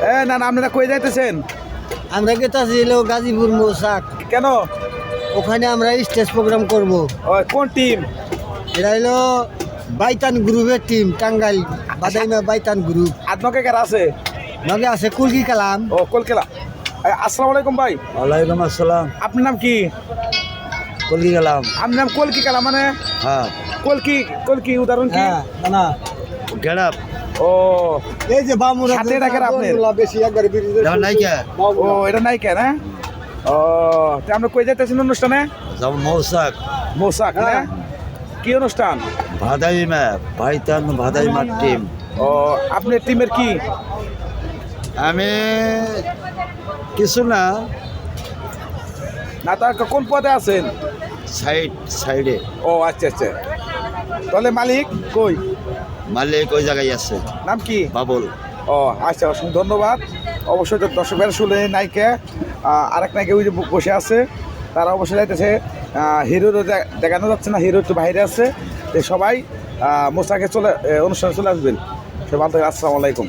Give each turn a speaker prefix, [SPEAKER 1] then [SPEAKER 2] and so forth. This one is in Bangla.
[SPEAKER 1] না না, আপনারা কই যাইতেছেন?
[SPEAKER 2] আমরা গেতাছি হলো গাজীপুর মৌসাক।
[SPEAKER 1] কেন?
[SPEAKER 2] ওখানে আমরা স্টেজ প্রোগ্রাম করব।
[SPEAKER 1] কোন টিম?
[SPEAKER 2] এটা হলো বাইতান গ্রুপের টিম, টাঙ্গাইল বাদাইমা বাইতান গ্রুপ।
[SPEAKER 1] আপনাকে কারা আছে?
[SPEAKER 2] লগে আছে কুলকি কালাম।
[SPEAKER 1] ও কলকেলা। আসসালামু আলাইকুম ভাই।
[SPEAKER 2] ওয়ালাইকুম আসসালাম।
[SPEAKER 1] আপনার নাম কি?
[SPEAKER 2] কুলকি কালাম।
[SPEAKER 1] আপনার নাম কলকি কালা মানে?
[SPEAKER 2] হ্যাঁ
[SPEAKER 1] কলকি কলকি উদাহরণ কি?
[SPEAKER 2] না গেড়াপ।
[SPEAKER 1] ও
[SPEAKER 2] এই যে বামুরা
[SPEAKER 1] সাথে এটা কারা আপনার?
[SPEAKER 2] বেশি একবারে বিরিজে নাই কে?
[SPEAKER 1] ও এটা নাই কেন? ও তে আমরা কই যাইতেছেন অনুষ্ঠানে?
[SPEAKER 2] যাব মৌসাক।
[SPEAKER 1] মোসাক না? কি অনুষ্ঠান?
[SPEAKER 2] ভাদাইমা বাইতান ভাদাইমা টিম।
[SPEAKER 1] ও আপনার টিমের কি?
[SPEAKER 2] আমি কিছু না,
[SPEAKER 1] না তা কোন পদে আছেন?
[SPEAKER 2] সাইডে
[SPEAKER 1] ও আচ্ছা আচ্ছা। তাহলে মালিক কই?
[SPEAKER 2] মালিক ওই জায়গায় আছে,
[SPEAKER 1] নাম কি?
[SPEAKER 2] বাবুল।
[SPEAKER 1] ও আচ্ছা, অসংখ্য ধন্যবাদ। অবশ্যই দর্শকের শুনে নায়িকা আরেক নায়িকা ওই যে বসে আছে, তারা অবশ্যই যাইতেছে। হিরোরও দেখানো যাচ্ছে না, হিরো একটু বাইরে আছে। তো সবাই মোসাকে অনুষ্ঠানে চলে আসবেন। সে ভালো থাকে। আসসালামু আলাইকুম।